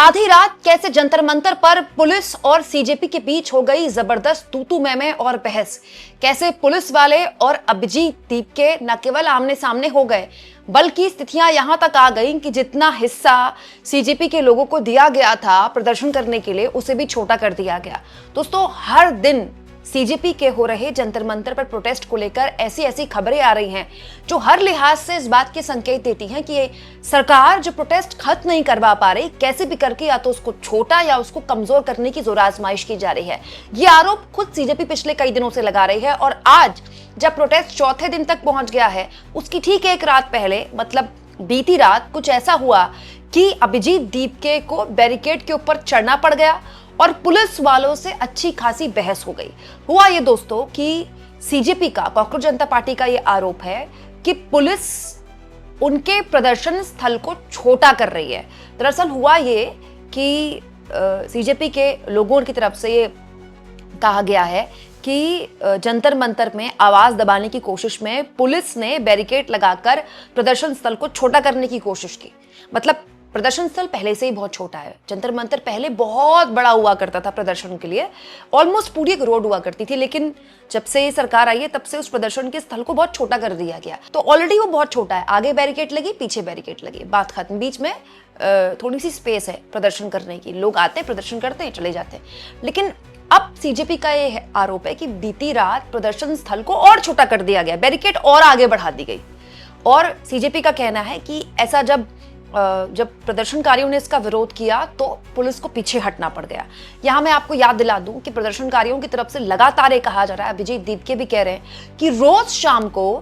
आधी रात कैसे जंतर मंतर पर पुलिस और सीजेपी के बीच हो गई जबरदस्त तू मैं और बहस। कैसे पुलिस वाले और अभिजीत दीपके न केवल आमने सामने हो गए बल्कि स्थितियां यहां तक आ गई कि जितना हिस्सा सीजेपी के लोगों को दिया गया था प्रदर्शन करने के लिए उसे भी छोटा कर दिया गया। दोस्तों, हर दिन सीजेपी के हो रहे जंतर मंतर पर प्रोटेस्ट को लेकर ऐसी ऐसी खबरें आ रही हैं जो हर लिहाज से इस बात के संकेत देती हैं कि सरकार जो प्रोटेस्ट खत्म नहीं करवा पा रही, कैसे भी करके या तो उसको छोटा या उसको कमजोर करने की जोर आजमाइश की जा रही है। ये आरोप खुद सीजेपी पिछले कई दिनों से लगा रही है और आज जब प्रोटेस्ट चौथे दिन तक पहुंच गया है, उसकी ठीक एक रात पहले मतलब बीती रात कुछ ऐसा हुआ कि अभिजीत दीपके को बैरिकेड के ऊपर चढ़ना पड़ गया और पुलिस वालों से अच्छी खासी बहस हो गई। हुआ ये दोस्तों कि सीजेपी का, कॉकरोच जनता पार्टी का ये आरोप है कि पुलिस उनके प्रदर्शन स्थल को छोटा कर रही है। दरअसल हुआ ये कि सीजेपी के लोगों की तरफ से ये कहा गया है कि जंतर मंतर में आवाज दबाने की कोशिश में पुलिस ने बैरिकेड लगाकर प्रदर्शन स्थल को छोटा करने की कोशिश की। मतलब प्रदर्शन स्थल पहले से ही बहुत छोटा है। जंतर मंतर पहले बहुत बड़ा हुआ करता था प्रदर्शन के लिए, ऑलमोस्ट पूरी एक रोड हुआ करती थी, लेकिन जब से सरकार आई है तब से उस प्रदर्शन के स्थल को बहुत छोटा कर दिया गया। तो ऑलरेडी वो बहुत छोटा है, आगे बैरिकेड लगी, पीछे बैरिकेड लगी, बात खत्म। बीच में थोड़ी सी स्पेस है प्रदर्शन करने की, लोग आते हैं, प्रदर्शन करते हैं, चले जाते हैं। लेकिन अब सीजेपी का ये आरोप है कि बीती रात प्रदर्शन स्थल को और छोटा कर दिया गया, बैरिकेड और आगे बढ़ा दी गई। और सीजेपी का कहना है कि ऐसा जब प्रदर्शनकारियों ने इसका विरोध किया तो पुलिस को पीछे हटना पड़ गया। यहां मैं आपको याद दिला दूं कि प्रदर्शनकारियों की तरफ से लगातार ये कहा जा रहा है, अभिजीत दीपके भी कह रहे हैं कि रोज शाम को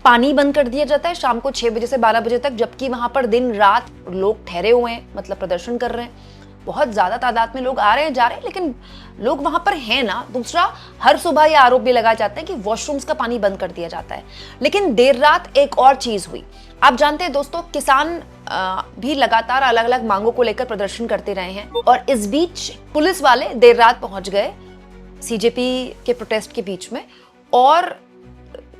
पानी बंद कर दिया जाता है, शाम को 6 बजे से 12 बजे तक, जबकि वहां पर दिन रात लोग ठहरे हुए हैं, मतलब प्रदर्शन कर रहे हैं। बहुत ज्यादा तादाद में लोग आ रहे हैं, जा रहे हैं, लेकिन लोग वहां पर हैं ना। दूसरा, हर सुबह ये आरोप भी लगाए जाते हैं कि वॉशरूम्स का पानी बंद कर दिया जाता है। लेकिन देर रात एक और चीज हुई। आप जानते हैं दोस्तों, किसान भी लगातार अलग अलग मांगों को लेकर प्रदर्शन करते रहे हैं और इस बीच पुलिस वाले देर रात पहुंच गए सीजेपी के प्रोटेस्ट के बीच में और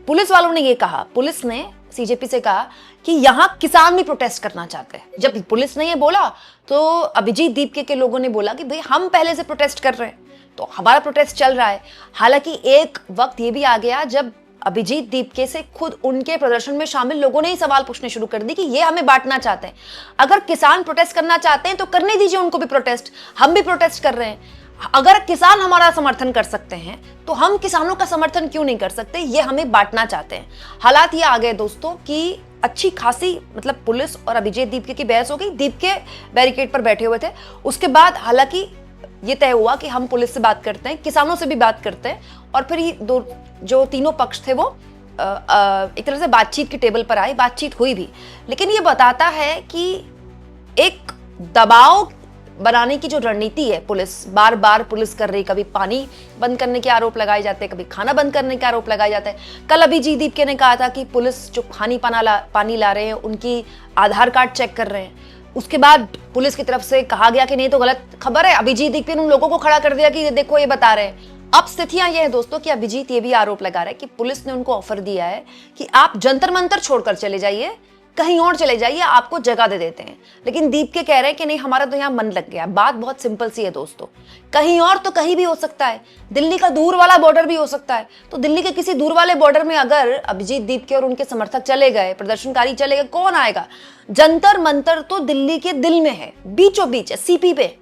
पुलिस वालों ने ये कहा, पुलिस ने सीजेपी से कहा कि यहां किसान भी प्रोटेस्ट करना चाहते हैं। जब पुलिस ने ये बोला तो अभिजीत दीपके के लोगों ने बोला कि भाई हम पहले से प्रोटेस्ट कर रहे हैं, तो हमारा प्रोटेस्ट चल रहा है। हालांकि एक वक्त ये भी आ गया जब अभिजीत दीपके से खुद उनके प्रदर्शन में शामिल लोगों ने ही सवाल पूछने शुरू कर दी कि ये हमें बांटना चाहते हैं। अगर किसान प्रोटेस्ट करना चाहते हैं तो करने दीजिए उनको भी प्रोटेस्ट, हम भी प्रोटेस्ट कर रहे हैं। अगर किसान हमारा समर्थन कर सकते हैं तो हम किसानों का समर्थन क्यों नहीं कर सकते, ये हमें बांटना चाहते हैं। हालात ये आ गए दोस्तों कि अच्छी खासी मतलब पुलिस और अभिजीत दीपके की बहस हो गई। दीपके बैरिकेड पर बैठे हुए थे। उसके बाद हालांकि ये तय हुआ कि हम पुलिस से बात करते हैं, किसानों से भी बात करते हैं और फिर ये जो तीनों पक्ष थे वो एक तरह से बातचीत के टेबल पर आए, बातचीत हुई भी। लेकिन ये बताता है कि एक दबाव बनाने की जो रणनीति है, पुलिस बार बार पुलिस कर रही, कभी पानी बंद करने के आरोप लगाए जाते हैं, कभी खाना बंद करने के आरोप लगाए जाते हैं। कल अभिजीत दीपके ने कहा था कि पुलिस जो पानी ला रहे हैं उनकी आधार कार्ड चेक कर रहे हैं। उसके बाद पुलिस की तरफ से कहा गया कि नहीं तो गलत खबर है, अभिजीत दीपके ने उन लोगों को खड़ा कर दिया कि देखो ये बता रहे हैं। अब स्थितियां ये है दोस्तों कि अभिजीत ये भी आरोप लगा रहे हैं कि पुलिस ने उनको ऑफर दिया है कि आप जंतर मंतर छोड़कर चले जाइए, कहीं और चले जाइए, आपको जगह दे देते हैं। लेकिन दीपके कह रहे हैं कि नहीं, हमारा तो यहाँ मन लग गया। बात बहुत सिंपल सी है दोस्तों, कहीं और तो कहीं भी हो सकता है, दिल्ली का दूर वाला बॉर्डर भी हो सकता है। तो दिल्ली के किसी दूर वाले बॉर्डर में अगर अभिजीत दीपके और उनके समर्थक चले गए, प्रदर्शनकारी चले गए, कौन आएगा? जंतर मंतर तो दिल्ली के दिल में है, बीचों बीच है, सीपी पे।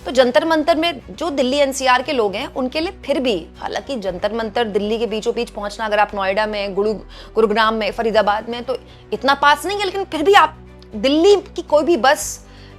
तो जंतर मंतर में जो दिल्ली एनसीआर के लोग हैं उनके लिए फिर भी, हालांकि जंतर मंतर दिल्ली के बीचों बीच पहुंचना, अगर आप नोएडा में, गुरुग्राम में, फरीदाबाद में, तो इतना पास नहीं है, लेकिन फिर भी आप दिल्ली की कोई भी बस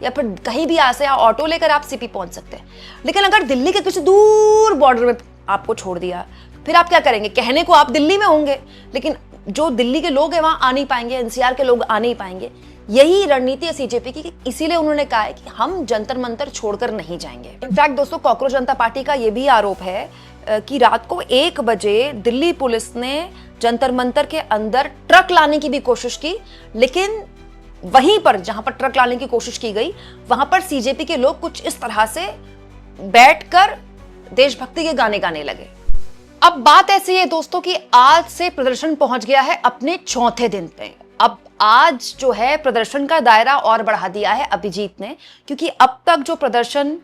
या फिर कहीं भी से या ऑटो लेकर आप सीपी पहुंच सकते हैं। लेकिन अगर दिल्ली के किसी दूर बॉर्डर में आपको छोड़ दिया, फिर आप क्या करेंगे? कहने को आप दिल्ली में होंगे, लेकिन जो दिल्ली के लोग हैं वहां आ नहीं पाएंगे, एनसीआर के लोग आ नहीं पाएंगे। यही रणनीति है सीजेपी की, इसीलिए उन्होंने कहा है कि हम जंतर मंतर छोड़कर नहीं जाएंगे। इनफैक्ट दोस्तों, कॉकरोच जनता पार्टी का यह भी आरोप है कि रात को 1 बजे दिल्ली पुलिस ने जंतर मंतर के अंदर ट्रक लाने की भी कोशिश की, लेकिन वहीं पर जहां पर ट्रक लाने की कोशिश की गई वहां पर सीजेपी के लोग कुछ इस तरह से बैठकर देशभक्ति के गाने गाने लगे। अब बात ऐसी है दोस्तों कि आज से प्रदर्शन पहुंच गया है अपने चौथे दिन पे। अब आज जो है प्रदर्शन का दायरा और बढ़ा दिया है अभिजीत ने, क्योंकि अब तक जो प्रदर्शन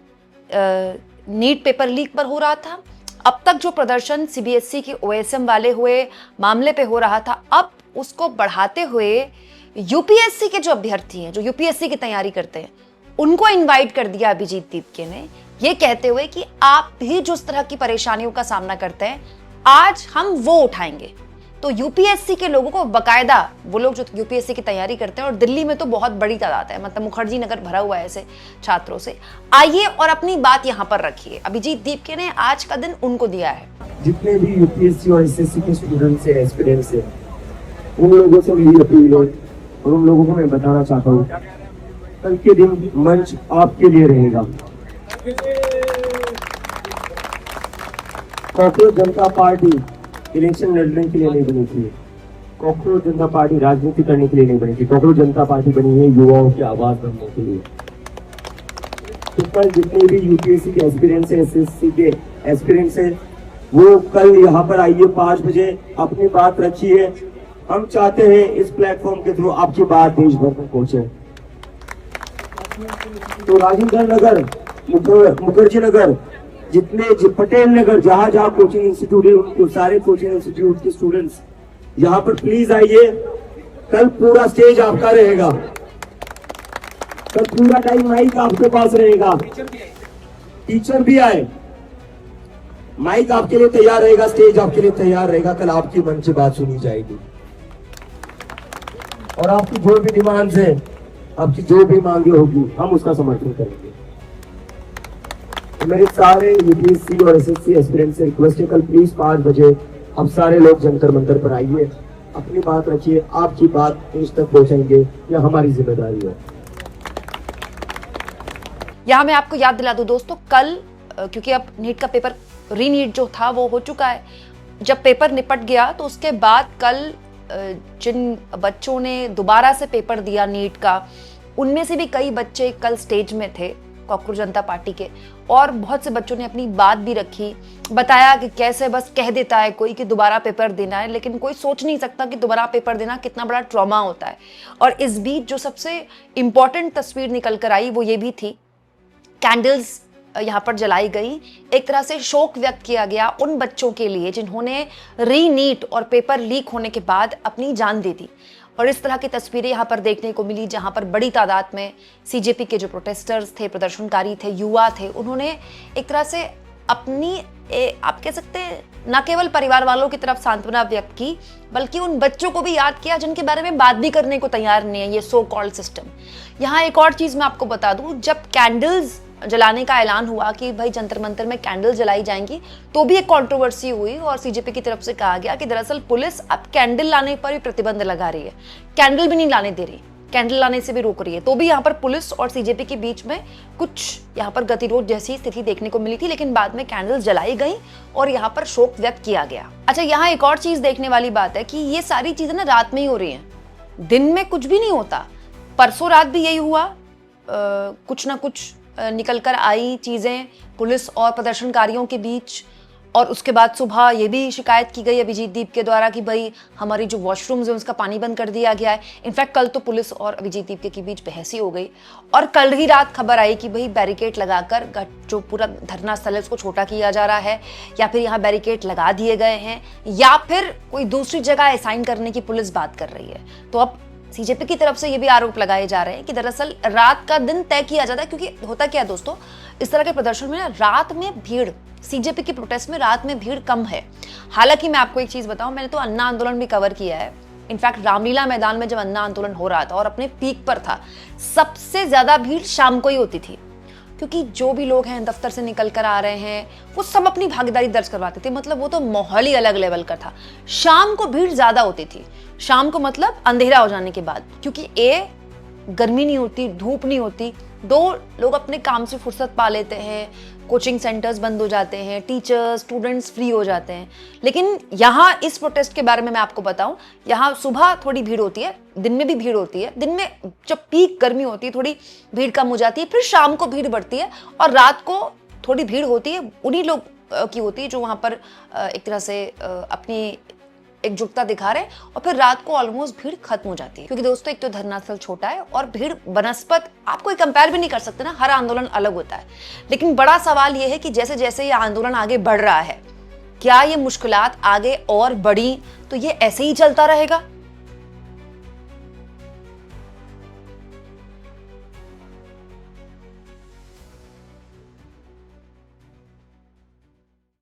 नीट पेपर लीक पर हो रहा था, अब तक जो प्रदर्शन सीबीएसई के ओएसएम वाले हुए मामले पे हो रहा था, अब उसको बढ़ाते हुए यूपीएससी के जो अभ्यर्थी हैं, जो यूपीएससी की तैयारी करते हैं, उनको इनवाइट कर दिया अभिजीत दीपके ने, ये कहते हुए कि आप भी जिस तरह की परेशानियों का सामना करते हैं, आज हम वो उठाएंगे। तो यूपीएससी के लोगों को बकायदा, वो लोग जो यूपीएससी की तैयारी करते हैं, और दिल्ली में तो बहुत बड़ी तादाद है, मतलब मुखर्जी नगर भरा हुआ है ऐसे छात्रों से, आइए और अपनी बात यहाँ पर रखिए। अभिजीत दीपके ने आज का दिन उनको दिया है। जितने भी यूपीएससी और एसएससी के स्टूडेंट्स हैं, एस्पिरेंट्स हैं, उन लोगों से मेरी अपील है और उन लोगों को मैं बताना चाहता हूँ, कल के दिन मंच आपके लिए रहेगा। कॉकरोच जनता पार्टी इलेक्शन लड़ने के लिए नहीं बनी थी, कॉकरोच जनता पार्टी राजनीति करने के लिए नहीं बनी थी, कॉकरोच जनता पार्टी बनी है युवाओं की आवाज बनने के लिए। तो कल जितने भी यूपीएससी के एस्पिरेंट्स हैं, एसएससी के एस्पिरेंट्स हैं, वो कल यहाँ पर आइए 5 बजे, अपनी बात रखिए। हम चाहते हैं इस प्लेटफॉर्म के थ्रू आपकी बात देश भर में पहुंचे। तो राजेंद्र नगर, मुखर्जी नगर, जितने पटेल नगर, जहां जहां कोचिंग इंस्टीट्यूट है, उनको सारे कोचिंग इंस्टीट्यूट के स्टूडेंट्स यहाँ पर प्लीज आइए। कल पूरा स्टेज आपका रहेगा, कल पूरा टाइम माइक आपके पास रहेगा, टीचर भी आए, माइक आपके लिए तैयार रहेगा, स्टेज आपके लिए तैयार रहेगा। कल आपकी मन से बात सुनी जाएगी और आपकी जो भी डिमांड्स है, आपकी जो भी मांगे होगी, हम उसका समर्थन करेंगे। तो मेरे सारे यूपीएससी और एसएससी एस्पिरेंट्स से रिक्वेस्ट है, कल प्लीज 5 बजे आप सारे लोग जंतर मंतर पर आइए, अपनी बात रखिए। आपकी बात देश तक पहुंचाएंगे, यह हमारी जिम्मेदारी है। यहाँ मैं आपको याद दिला दूं दोस्तों, कल क्योंकि अब नीट का पेपर रीनीट जो था वो हो चुका है, जब पेपर निपट गया तो उसके बाद कल जिन बच्चों ने दोबारा से पेपर दिया नीट का, उनमें से भी कई बच्चे कल स्टेज में थे कॉकरोच जनता पार्टी के, और बहुत से बच्चों ने अपनी बात भी रखी, बताया कि कैसे बस कह देता है कोई कि दोबारा पेपर देना है, लेकिन कोई सोच नहीं सकता कि दोबारा पेपर देना कितना बड़ा ट्रॉमा होता है। और इस बीच जो सबसे इंपॉर्टेंट तस्वीर निकल कर आई वो ये भी थी, कैंडल्स यहाँ पर जलाई गई, एक तरह से शोक व्यक्त किया गया उन बच्चों के लिए जिन्होंने रीनीट और पेपर लीक होने के बाद अपनी जान दे दी। और इस तरह की तस्वीरें यहाँ पर देखने को मिली, जहाँ पर बड़ी तादाद में सीजेपी के जो प्रोटेस्टर्स थे, प्रदर्शनकारी थे, युवा थे, उन्होंने एक तरह से अपनी आप कह सकते हैं न केवल परिवार वालों की तरफ सांत्वना व्यक्त की, बल्कि उन बच्चों को भी याद किया जिनके बारे में बात भी करने को तैयार नहीं है ये सो कॉल्ड सिस्टम। यहाँ एक और चीज मैं आपको बता दूं, जब कैंडल्स जलाने का ऐलान हुआ कि भाई जंतर मंतर में कैंडल जलाई जाएंगी, तो भी एक कंट्रोवर्सी हुई और सीजेपी की तरफ से कहा गया कि दरअसल पुलिस अब कैंडल लाने पर भी प्रतिबंध लगा रही है, कैंडल भी नहीं लाने दे रही, कैंडल लाने से भी रोक रही है। तो भी यहाँ पर पुलिस और सीजेपी के बीच में कुछ यहाँ पर गतिरोध जैसी स्थिति देखने को मिली थी, लेकिन बाद में कैंडल जलाई गई और यहाँ पर शोक व्यक्त किया गया। अच्छा, यहाँ एक और चीज देखने वाली बात है कि ये सारी चीजें ना रात में ही हो रही हैं, दिन में कुछ भी नहीं होता। परसों रात भी यही हुआ, कुछ ना कुछ निकल कर आई चीजें पुलिस और प्रदर्शनकारियों के बीच, और उसके बाद सुबह ये भी शिकायत की गई अभिजीत दीप के द्वारा कि भाई हमारी जो वॉशरूम्स है उसका पानी बंद कर दिया गया है। इनफैक्ट कल तो पुलिस और अभिजीत दीप के बीच बहस ही हो गई, और कल ही रात खबर आई कि भाई बैरिकेड लगाकर जो पूरा धरना स्थल है उसको छोटा किया जा रहा है, या फिर यहाँ बैरिकेड लगा दिए गए हैं, या फिर कोई दूसरी जगह असाइन करने की पुलिस बात कर रही है। तो अब सीजेपी की तरफ से ये भी आरोप लगाए जा रहे हैं कि दरअसल रात का दिन तय किया जाता है, क्योंकि होता क्या है दोस्तों, इस तरह के प्रदर्शन में ना रात में भीड़, सीजेपी की प्रोटेस्ट में रात में भीड़ कम है। हालांकि मैं आपको एक चीज बताऊं, मैंने तो अन्ना आंदोलन भी कवर किया है। इनफैक्ट रामलीला मैदान में जब अन्ना आंदोलन हो रहा था और अपने पीक पर था, सबसे ज्यादा भीड़ शाम को ही होती थी, क्योंकि जो भी लोग हैं दफ्तर से निकल कर आ रहे हैं वो सब अपनी भागीदारी दर्ज करवाते थे, मतलब वो तो माहौल ही अलग लेवल का था। शाम को भीड़ ज्यादा होती थी, शाम को मतलब अंधेरा हो जाने के बाद, क्योंकि गर्मी नहीं होती, धूप नहीं होती, दो लोग अपने काम से फुर्सत पा लेते हैं, कोचिंग सेंटर्स बंद हो जाते हैं, टीचर्स स्टूडेंट्स फ्री हो जाते हैं। लेकिन यहाँ इस प्रोटेस्ट के बारे में मैं आपको बताऊं, यहाँ सुबह थोड़ी भीड़ होती है, दिन में भी भीड़ होती है, दिन में जब पीक गर्मी होती है थोड़ी भीड़ कम हो जाती है, फिर शाम को भीड़ बढ़ती है, और रात को थोड़ी भीड़ होती है, उन्हीं लोग की होती है जो वहाँ पर एक तरह से अपनी एकजुटता दिखा रहे हैं और फिर रात को ऑलमोस्ट भीड़ खत्म हो जाती है। क्योंकि दोस्तों एक तो धरना स्थल छोटा है और भीड़ बनस्पत आप कोई कंपेयर भी नहीं कर सकते ना, हर आंदोलन अलग होता है। लेकिन बड़ा सवाल ये है कि जैसे जैसे ये आंदोलन आगे बढ़ रहा है, क्या ये मुश्किलात आगे और बढ़ी तो ये ऐसे ही चलता रहेगा?